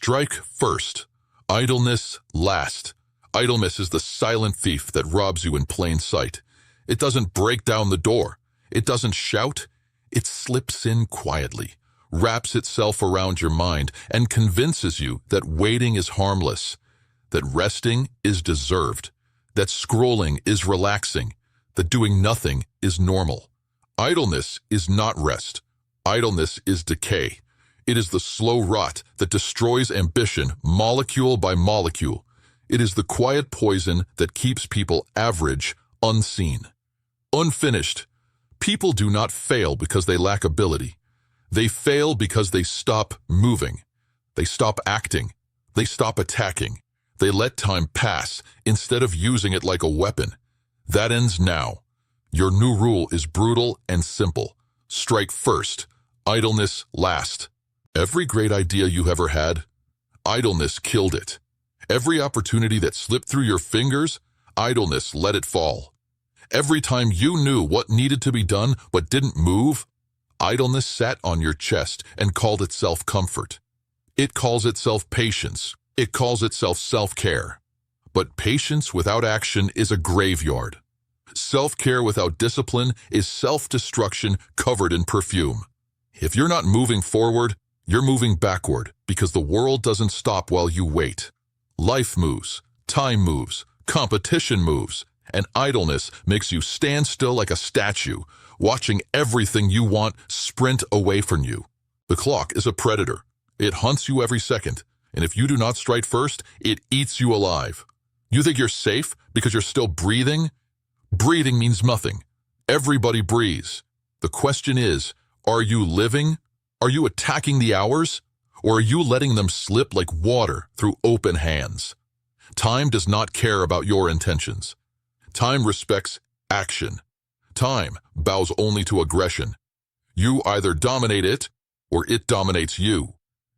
Strike first, idleness last. Idleness is the silent thief that robs you in plain sight. It doesn't break down the door. It doesn't shout. It slips in quietly, wraps itself around your mind, and convinces you that waiting is harmless, that resting is deserved, that scrolling is relaxing, that doing nothing is normal. Idleness is not rest. Idleness is decay. It is the slow rot that destroys ambition molecule by molecule. It is the quiet poison that keeps people average, unseen, unfinished. People do not fail because they lack ability. They fail because they stop moving. They stop acting. They stop attacking. They let time pass instead of using it like a weapon. That ends now. Your new rule is brutal and simple. Strike first, idleness last. Every great idea you ever had, idleness killed it. Every opportunity that slipped through your fingers, idleness let it fall. Every time you knew what needed to be done but didn't move, idleness sat on your chest and called itself comfort. It calls itself patience. It calls itself self-care. But patience without action is a graveyard. Self-care without discipline is self-destruction covered in perfume. If you're not moving forward, you're moving backward because the world doesn't stop while you wait. Life moves, time moves, competition moves, and idleness makes you stand still like a statue, watching everything you want sprint away from you. The clock is a predator. It hunts you every second, and if you do not strike first, it eats you alive. You think you're safe because you're still breathing? Breathing means nothing. Everybody breathes. The question is, are you living? Are you attacking the hours? Or are you letting them slip like water through open hands? Time does not care about your intentions. Time respects action. Time bows only to aggression. You either dominate it, or it dominates you.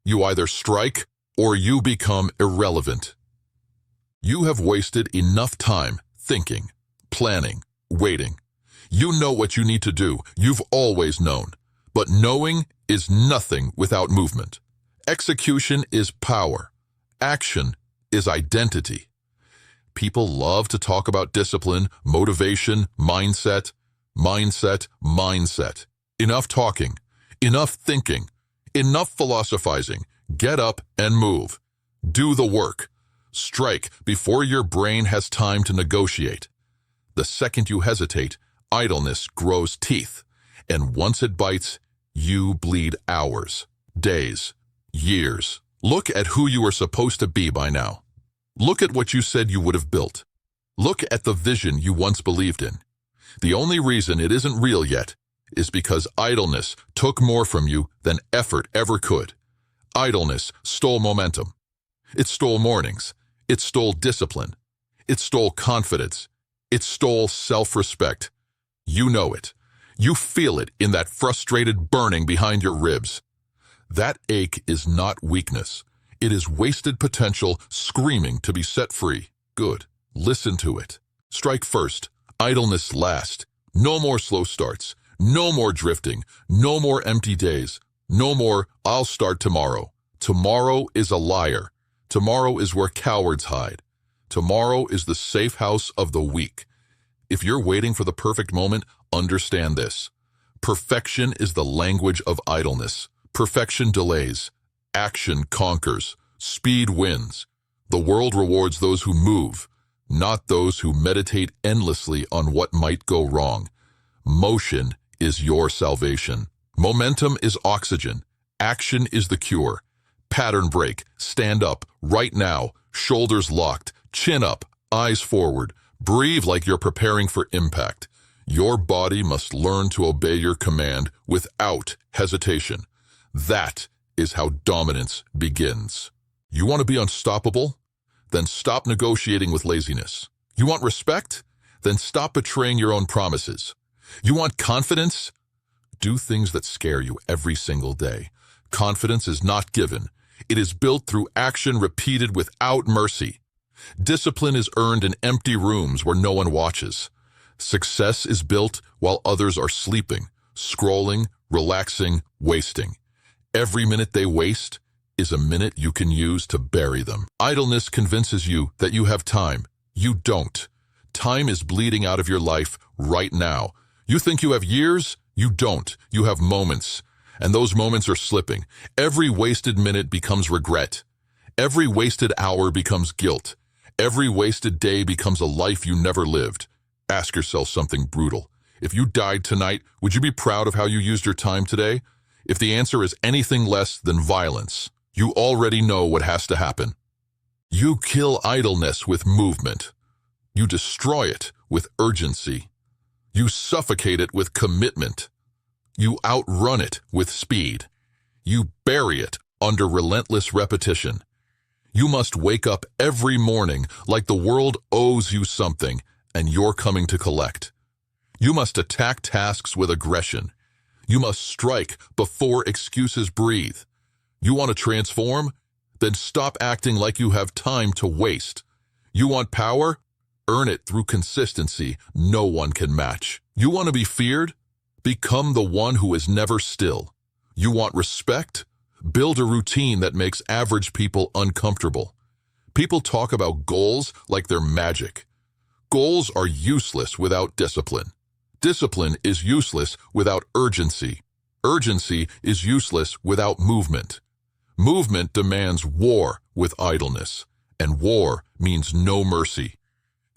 You either strike, or you become irrelevant. You have wasted enough time thinking, planning, waiting. You know what you need to do. You've always known. But knowing is nothing without movement. Execution is power. Action is identity. People love to talk about discipline, motivation, mindset. Enough talking, enough thinking, enough philosophizing. Get up and move. Do the work. Strike before your brain has time to negotiate. The second you hesitate, idleness grows teeth. And once it bites, you bleed hours, days, years. Look at who you were supposed to be by now. Look at what you said you would have built. Look at the vision you once believed in. The only reason it isn't real yet is because idleness took more from you than effort ever could. Idleness stole momentum. It stole mornings. It stole discipline. It stole confidence. It stole self-respect. You know it. You feel it in that frustrated burning behind your ribs. That ache is not weakness. It is wasted potential screaming to be set free. Good. Listen to it. Strike first. Idleness last. No more slow starts. No more drifting. No more empty days. No more, I'll start tomorrow. Tomorrow is a liar. Tomorrow is where cowards hide. Tomorrow is the safe house of the weak. If you're waiting for the perfect moment, understand this. Perfection is the language of idleness. Perfection delays. Action conquers. Speed wins. The world rewards those who move, not those who meditate endlessly on what might go wrong. Motion is your salvation. Momentum is oxygen. Action is the cure. Pattern break. Stand up. Right now. Shoulders locked. Chin up. Eyes forward. Breathe like you're preparing for impact. Your body must learn to obey your command without hesitation. That is how dominance begins. You want to be unstoppable? Then stop negotiating with laziness. You want respect? Then stop betraying your own promises. You want confidence? Do things that scare you every single day. Confidence is not given. It is built through action repeated without mercy. Discipline is earned in empty rooms where no one watches. Success is built while others are sleeping, scrolling, relaxing, wasting. Every minute they waste is a minute you can use to bury them. Idleness convinces you that you have time. You don't. Time is bleeding out of your life right now. You think you have years? You don't. You have moments. And those moments are slipping. Every wasted minute becomes regret. Every wasted hour becomes guilt. Every wasted day becomes a life you never lived. Ask yourself something brutal. If you died tonight, would you be proud of how you used your time today? If the answer is anything less than violence, you already know what has to happen. You kill idleness with movement. You destroy it with urgency. You suffocate it with commitment. You outrun it with speed. You bury it under relentless repetition. You must wake up every morning like the world owes you something and you're coming to collect. You must attack tasks with aggression. You must strike before excuses breathe. You want to transform? Then stop acting like you have time to waste. You want power? Earn it through consistency no one can match. You want to be feared? Become the one who is never still. You want respect? Build a routine that makes average people uncomfortable. People talk about goals like they're magic. Goals are useless without discipline. Discipline is useless without urgency. Urgency is useless without movement. Movement demands war with idleness, and war means no mercy.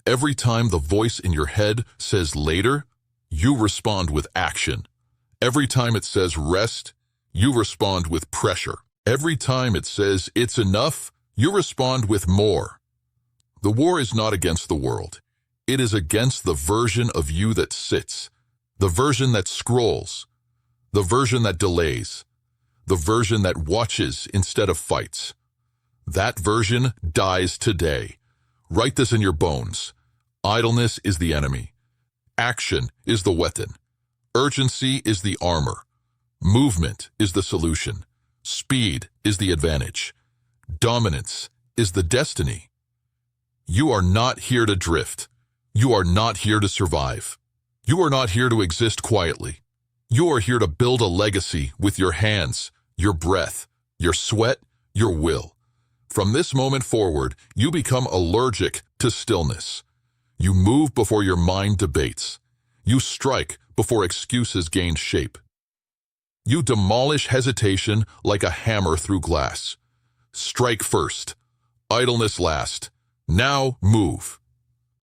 Every time the voice in your head says later, you respond with action. Every time it says rest, you respond with pressure. Every time it says it's enough, you respond with more. The war is not against the world. It is against the version of you that sits, the version that scrolls, the version that delays, the version that watches instead of fights. That version dies today. Write this in your bones. Idleness is the enemy. Action is the weapon. Urgency is the armor. Movement is the solution. Speed is the advantage. Dominance is the destiny. You are not here to drift. You are not here to survive. You are not here to exist quietly. You are here to build a legacy with your hands, your breath, your sweat, your will. From this moment forward, you become allergic to stillness. You move before your mind debates. You strike before excuses gain shape. You demolish hesitation like a hammer through glass. Strike first. Idleness last. Now move.